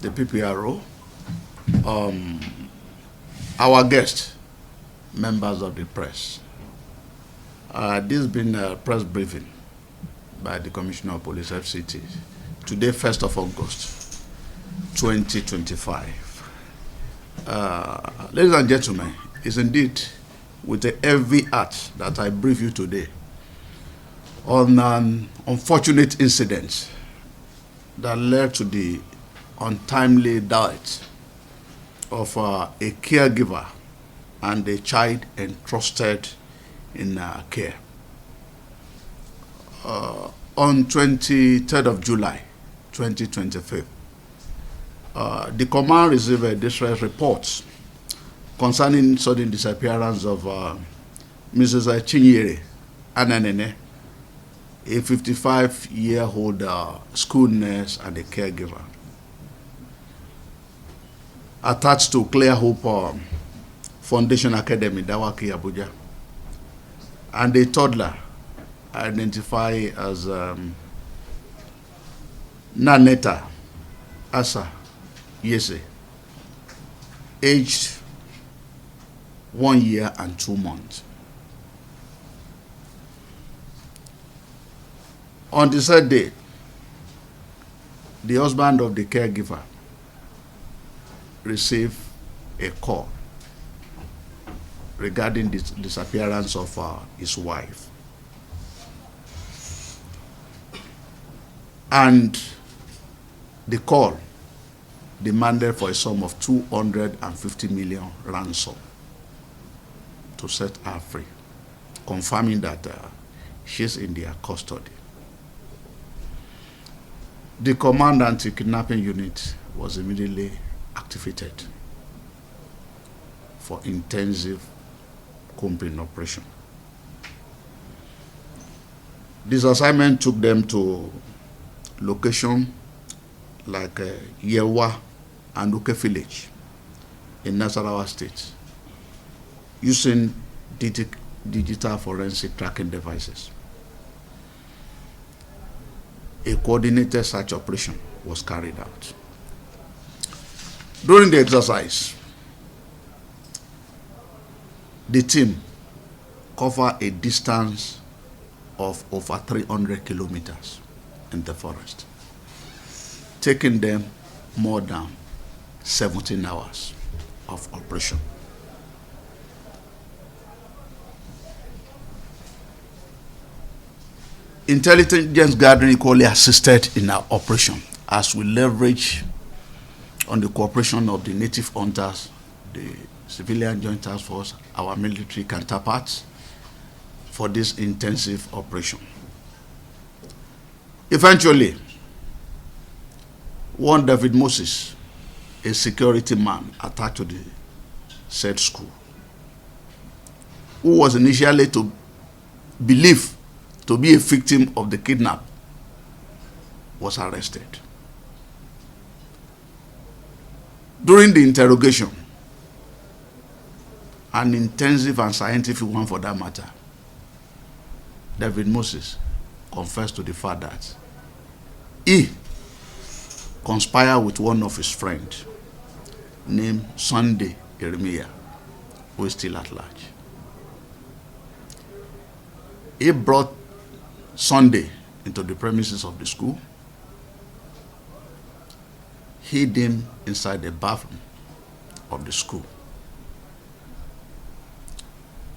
the PPRO, our guests, members of the press. This has been a press briefing by the Commissioner of Police, FCT, today, 1st of August, 2025. Ladies and gentlemen, it's indeed with a heavy heart that I brief you today on an unfortunate incident that led to the untimely death of a caregiver and a child entrusted in care. On 23rd of July, 2025, the command received a distress report concerning sudden disappearance of Mrs. Chinyere Ananene, a 55-year-old school nurse and a caregiver, attached to Clear Hope Foundation Academy, Dawaki, Abuja, and a toddler identified as Naneta Asa Yese, aged 1 year and 2 months. On the third day, the husband of the caregiver received a call regarding the disappearance of his wife. And the call demanded for a sum of 250 million ransom to set her free, confirming that she's in their custody. The Command Anti-Kidnapping Unit was immediately activated for intensive combing operation. This assignment took them to location like Yewa and Uke village in Nasarawa State, using digital forensic tracking devices. A coordinated search operation was carried out. During the exercise, the team covered a distance of over 300 kilometers in the forest, taking them more than 17 hours of operation. Intelligence gathering equally assisted in our operation as we leverage on the cooperation of the native hunters, the civilian joint task force, our military counterparts for this intensive operation. Eventually, one David Moses, a security man attached to the said school, who was initially believed to be a victim of the kidnap, was arrested. During the interrogation, an intensive and scientific one for that matter, David Moses confessed to the fact that he conspired with one of his friends named Sunday Jeremiah, who is still at large. He brought Sunday into the premises of the school, hid him inside the bathroom of the school,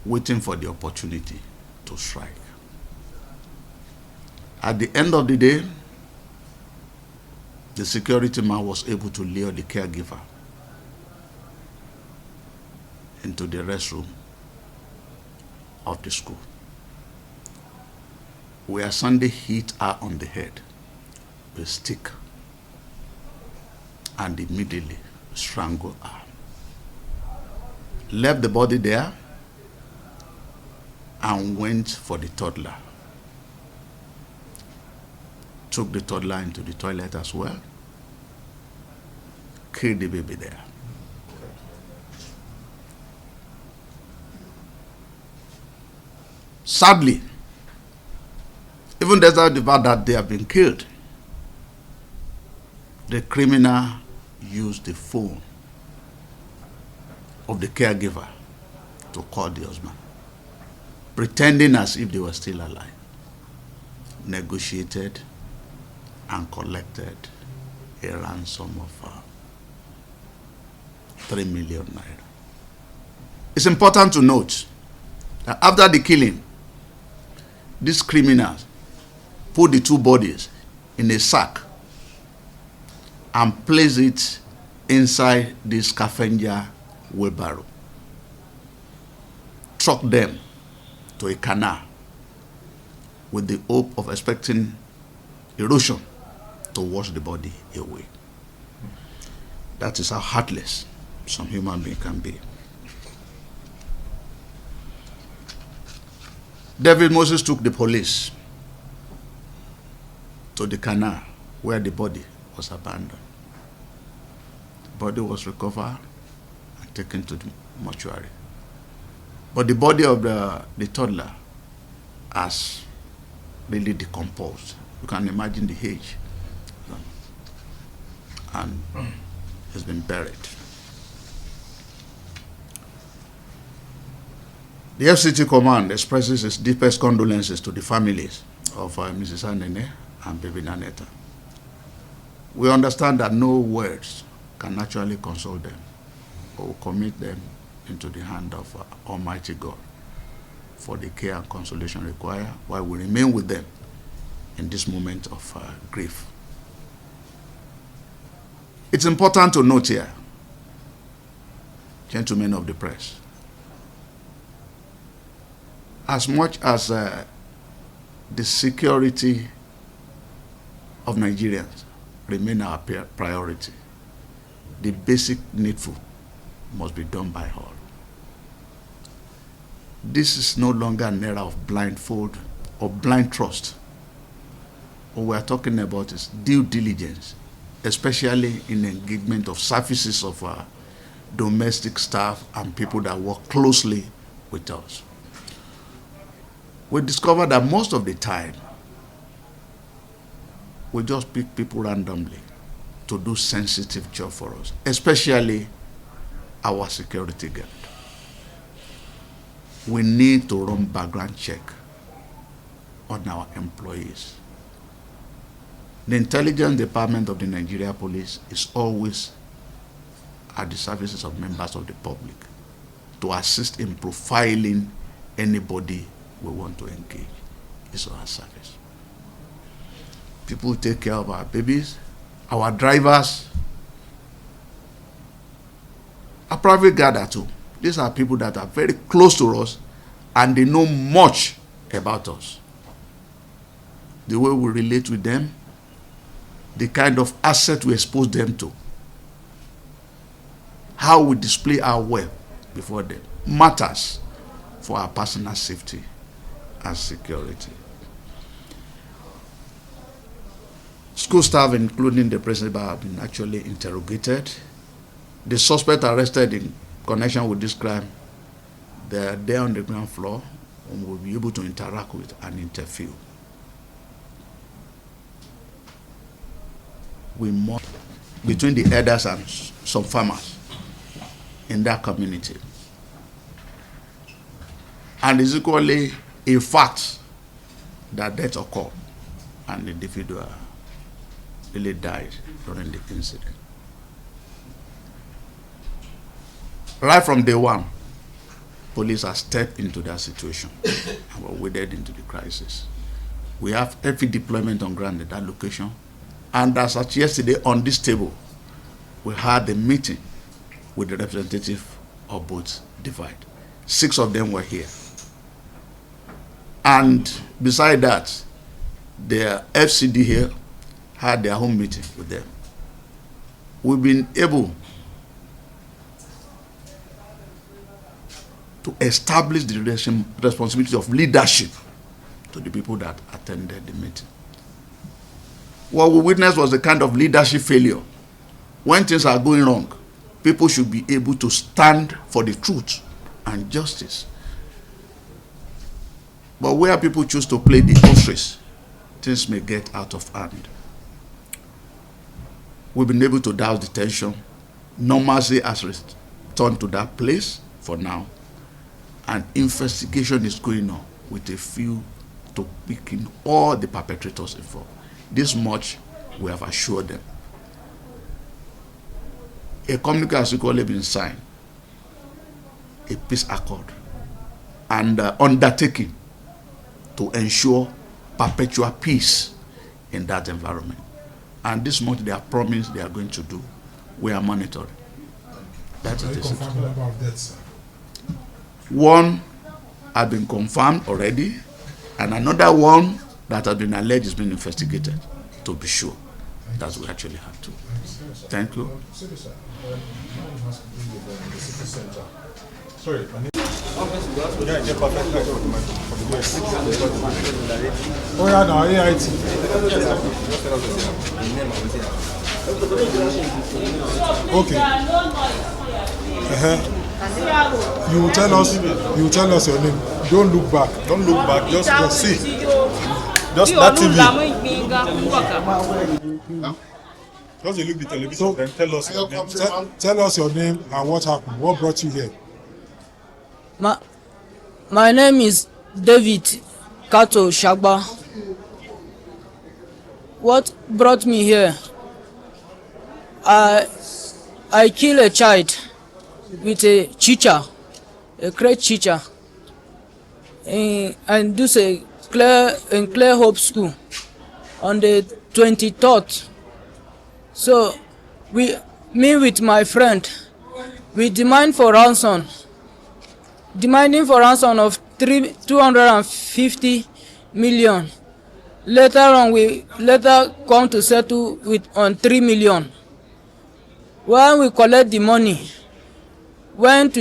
waiting for the opportunity to strike. At the end of the day, the security man was able to lure the caregiver into the restroom of the school, where Sunday hit her on the head with a stick and immediately strangled her. Left the body there and went for the toddler. Took the toddler into the toilet as well, killed the baby there. Sadly, even despite the fact that they have been killed, the criminal used the phone of the caregiver to call the husband, pretending as if they were still alive, negotiated and collected a ransom of 3 million naira. It's important to note that after the killing, these criminals put the two bodies in a sack and placed it inside this scavenger wheelbarrow, trucked them to a canal with the hope of expecting erosion to wash the body away. That is how heartless some human being can be. David Moses took the police to the canal where the body was abandoned. The body was recovered and taken to the mortuary. But the body of the toddler has really decomposed. You can imagine the age. And has been buried. The FCT Command expresses its deepest condolences to the families of Mrs. Anene and baby Naneta. We understand that no words can actually console them or commit them into the hand of Almighty God for the care and consolation required while we remain with them in this moment of grief. It's important to note here, gentlemen of the press, as much as the security of Nigerians remain our priority, the basic needful must be done by all. This is no longer an era of blindfold or blind trust. What we are talking about is due diligence, especially in engagement of services of domestic staff and people that work closely with us. We discovered that most of the time, we just pick people randomly to do sensitive job for us, especially our security guard. We need to run background check on our employees. The intelligence department of the Nigeria Police is always at the services of members of the public to assist in profiling anybody we want to engage. It's our service. People take care of our babies, our drivers, a private guard too. These are people that are very close to us and they know much about us. The way we relate with them, the kind of asset we expose them to, how we display our wealth before them matters for our personal safety and security. School staff, including the principal, have been actually interrogated. The suspect arrested in connection with this crime, they are there on the ground floor and will be able to interact with and interview. We must, between the elders and some farmers in that community. And it's equally a fact that death occurred and the individual really died during the incident. Right from day one, police have stepped into that situation and were waded into the crisis. We have heavy deployment on ground at that location. And as such, yesterday on this table, we had a meeting with the representative of both divide. 6 of them were here. And beside that, the FCD here had their own meeting with them. We've been able to establish the responsibility of leadership to the people that attended the meeting. What we witnessed was a kind of leadership failure. When things are going wrong, people should be able to stand for the truth and justice. But where people choose to play the horse race, things may get out of hand. we've been able to douse the tension. Normalcy has returned to that place for now, and investigation is going on with a view to picking all the perpetrators involved. This much we have assured them. A communique has equally been signed, a peace accord, and undertaking to ensure perpetual peace in that environment. And this much they have promised they are going to do. We are monitoring. That's it. Confirmed the number of deaths, sir? One has been confirmed already, and another one that has been alleged is being investigated to be sure that we actually have to. Thank you. Sorry, my name. Oh yeah, no, AIT. Okay. You will tell us. You will tell us your name. Don't look back. Don't look back. Just see. Just that TV. Just look the television. So, then tell us your name. Tell us your name and what happened. What brought you here? My name is David Kato Shagba. What brought me here? I killed a child with a teacher, a great teacher, and this in Clear Hope School on the 23rd. So me with my friend, we demanding for ransom of 250 million. Later on, we come to settle on 3 million. When we collect the money, when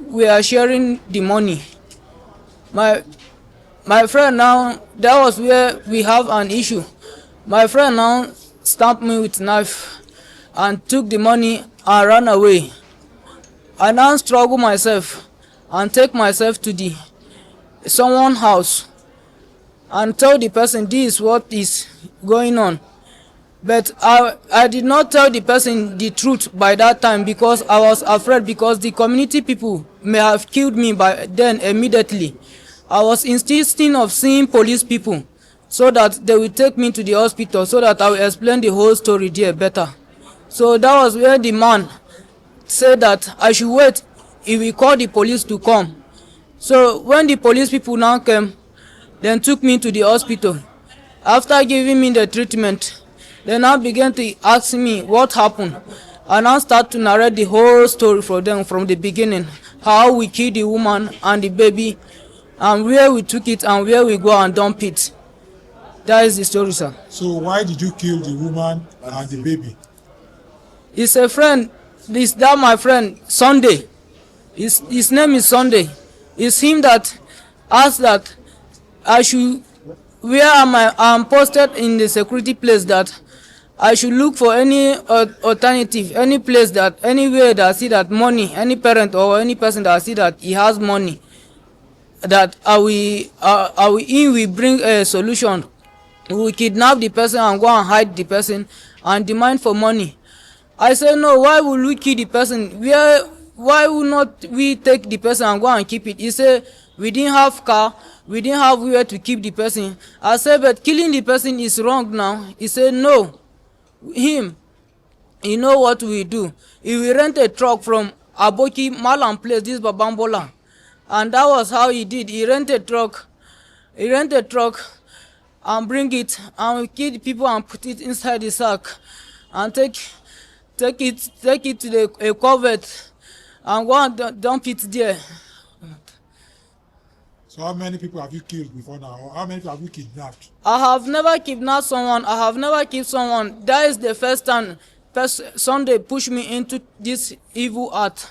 we are sharing the money, my friend now, that was where we have an issue. My friend now stabbed me with knife and took the money and ran away. I now struggle myself and take myself to someone's house and tell the person this is what is going on. But I did not tell the person the truth by that time because I was afraid, because the community people may have killed me by then immediately. I was insisting of seeing police people so that they will take me to the hospital so that I will explain the whole story there better. So that was where the man said that I should wait, he will call the police to come. So when the police people now came, then took me to the hospital. After giving me the treatment, they now began to ask me what happened. I now start to narrate the whole story for them from the beginning, how we killed the woman and the baby, and where we took it and where we go and dump it. That is the story, sir. So why did you kill the woman and the baby? It's a friend. That my friend Sunday. His name is Sunday. It's him that asked that I should, where I'm posted in the security place, that I should look for any alternative, any place that, anywhere that I see that money, any parent or any person that I see that he has money, that we bring a solution. We will kidnap the person and go and hide the person and demand for money. I said, no, why would we kill the person? Why would not we take the person and go and keep it? He said, we didn't have car, we didn't have where to keep the person. I said, but killing the person is wrong now. He said, no. Him, you know what we do? He will rent a truck from Aboki Malam place, this Babambola. And that was how he did. He rented a truck and bring it and we kill the people and put it inside the sack and take it to a covert and go and dump it there. So how many people have you killed before now? Or how many people have you kidnapped? I have never kidnapped someone. I have never killed someone. That is the first time Sunday pushed me into this evil act.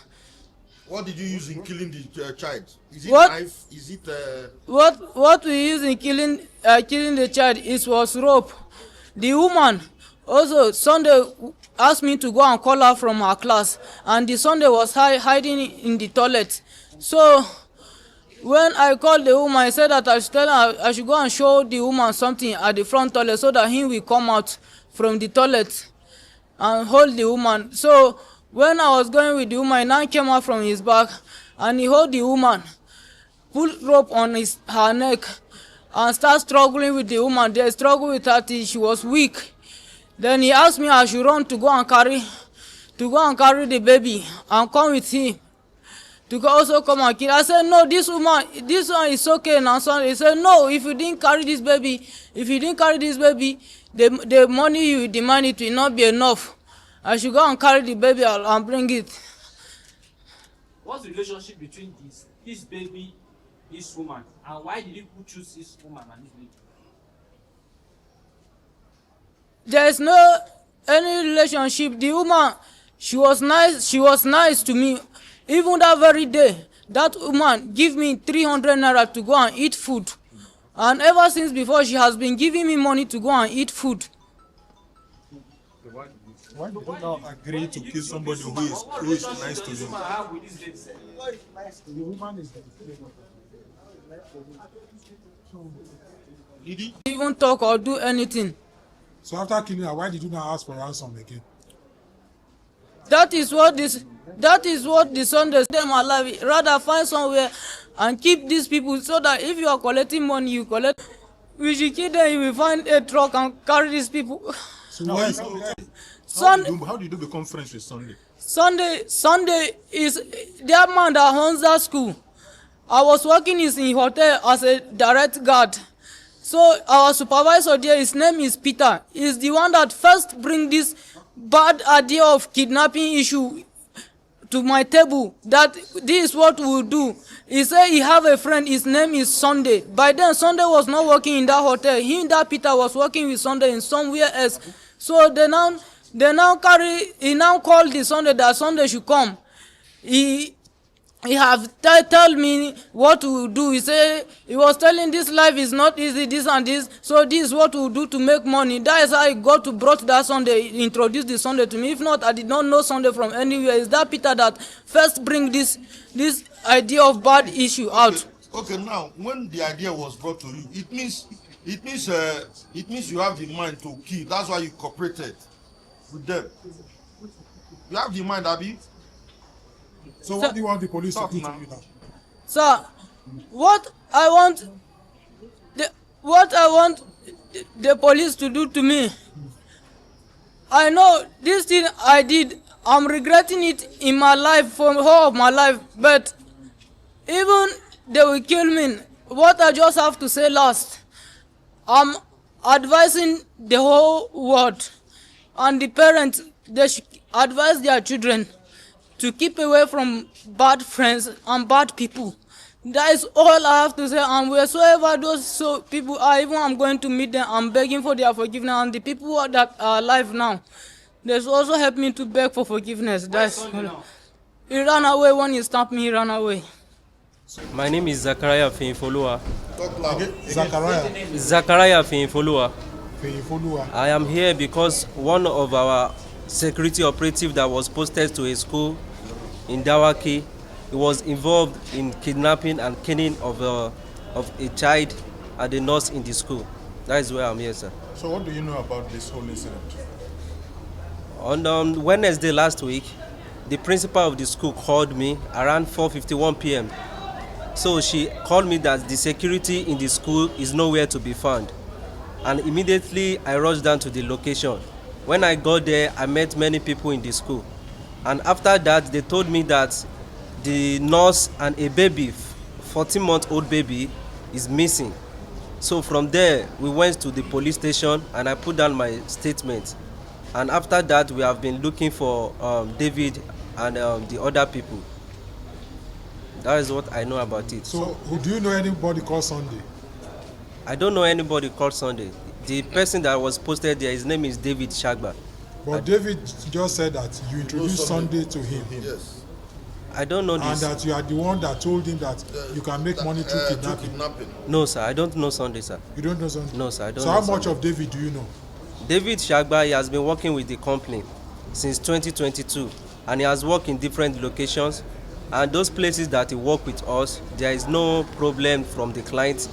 What did you use in killing the child? Is it What? knife? Is it? What we used in killing the child was rope. The woman also Sunday asked me to go and call her from her class, and the Sunday was hiding in the toilet. So when I called the woman, I said that I should tell her I should go and show the woman something at the front toilet so that he will come out from the toilet. and hold the woman. So when I was going with the woman, he now came out from his back and he hold the woman, put rope on her neck and start struggling with the woman. They struggled with her till she was weak. Then he asked me I should run to go and carry the baby and come with him to also come and kill. I said, no, this one is okay now. So he said, no, if you didn't carry this baby, the money you demand, it will not be enough. I should go and carry the baby and bring it. What's the relationship between this baby, this woman, and why did you choose this woman and this baby? There is no any relationship. The woman, she was nice to me. Even that very day, that woman give me 300 naira to go and eat food. And ever since before, she has been giving me money to go and eat food. Why did you not agree to kill somebody who is nice to you? The woman is Did he even talk or do anything? So after killing her, why did you not ask for ransom again? That is what the Sundays them alive. Rather find somewhere and keep these people so that if you are collecting money, you collect. We should kill them. You will find a truck and carry these people. So why? How did you become friends with Sunday? Sunday is that man that owns that school. I was working in hotel as a direct guard. So our supervisor there, his name is Peter. He's the one that first bring this bad idea of kidnapping issue to my table. That this is what we'll do. He said he have a friend. His name is Sunday. By then Sunday was not working in that hotel. That Peter was working with Sunday in somewhere else. So he now called the Sunday that Sunday should come. He have tell me what to do. He say he was telling this life is not easy, this and this. So this is what we do to make money. That is how he got to brought that Sunday, introduced the Sunday to me. If not, I did not know Sunday from anywhere. It's that Peter that first bring this idea of bad issue out. Okay, now when the idea was brought to you, it means you have the mind to kill. That's why you cooperated with them. You have the mind, Abi. So what do you want the police to do to you now? Sir, what I want the police to do to me, I know this thing I did, I'm regretting it in my life, for the whole of my life, but even they will kill me. What I just have to say last, I'm advising the whole world and the parents, they should advise their children to keep away from bad friends and bad people. That is all I have to say. And wheresoever those people are, even I'm going to meet them, I'm begging for their forgiveness. And the people that are alive now, they should also help me to beg for forgiveness. That's all. He ran away when he stopped me. He ran away. My name is Zachariah Feinfolua. Talk loud. Zachariah Feinfolua. Feinfolua. I am here because one of our security operative that was posted to a school in Dawaki, he was involved in kidnapping and killing of a child and a nurse in the school. That is where I'm here, sir. So what do you know about this whole incident? On Wednesday last week, the principal of the school called me around 4:51 p.m. So she called me that the security in the school is nowhere to be found. And immediately I rushed down to the location. When I got there, I met many people in the school. And after that, they told me that the nurse and a baby, 14-month-old baby, is missing. So from there, we went to the police station and I put down my statement. And after that, we have been looking for David and the other people. That is what I know about it. So do you know anybody called Sunday? I don't know anybody called Sunday. The person that was posted there, his name is David Shagba. But David just said that you introduced Sunday to him. Yes. I don't know this. And that you are the one that told him that you can make money through kidnapping. No, sir. I don't know Sunday, sir. You don't know Sunday? No, sir. I don't so know how Sunday. much of David do you know? David Shagba, he has been working with the company since 2022. And he has worked in different locations. And those places that he worked with us, there is no problem from the client.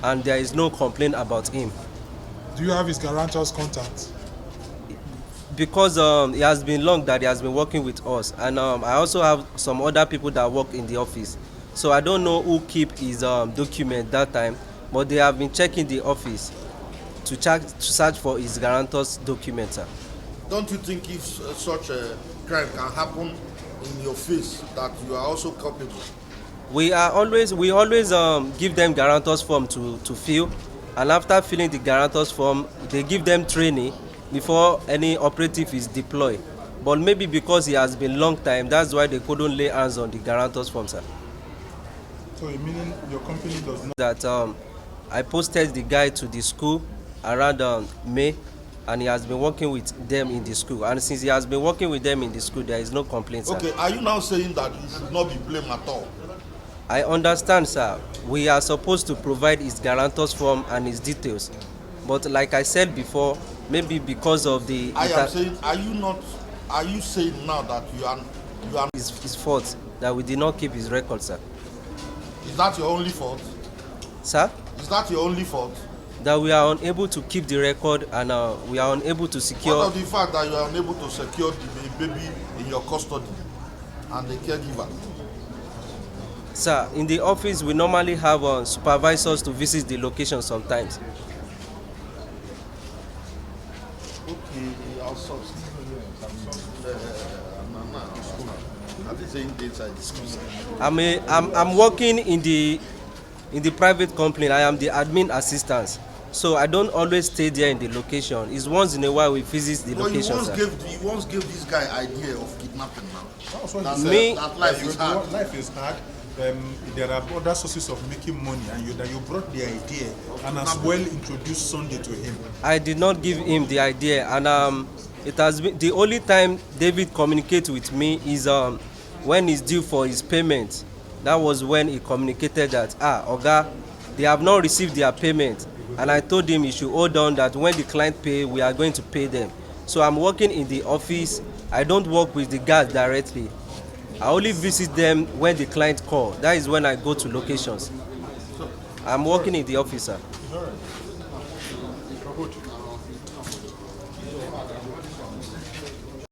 And there is no complaint about him. Do you have his guarantor's contact? because it has been long that he has been working with us, and I also have some other people that work in the office. So I don't know who keep his document that time, but they have been checking the office to search for his guarantor's document, sir. Don't you think if such a crime can happen in your face, that you are also culpable? We always give them guarantors form to fill, and after filling the guarantors form, they give them training before any operative is deployed. But maybe because it has been long time, that's why they couldn't lay hands on the guarantors form, sir. So meaning your company does not... That I posted the guy to the school around May, and he has been working with them in the school. And since he has been working with them in the school, there is no complaint, sir. Okay, are you now saying that you should not be blamed at all? I understand, sir. We are supposed to provide his guarantors form and his details. But like I said before, maybe because of the... I am saying, are you saying now that you are his fault, that we did not keep his record, sir? Is that your only fault? Sir? Is that your only fault? That we are unable to keep the record, and we are unable to secure... What of the fact that you are unable to secure the baby in your custody and the caregiver? Sir, in the office we normally have supervisors to visit the location sometimes. Okay, I'll substitute. I'm working in the private company. I am the admin assistant, so I don't always stay there in the location. It's once in a while we visit the location. You once gave this guy idea of kidnapping now. That life is hard. Life is hard. There are other sources of making money, and you brought the idea and as well introduced Sunday to him. I did not give him the idea, and it has been the only time David communicates with me is when he's due for his payment. That was when he communicated that Oga, they have not received their payment, and I told him he should hold on, that when the client pay, we are going to pay them. So I'm working in the office. I don't work with the guards directly. I only visit them when the client call. That is when I go to locations. I'm working in the office, sir.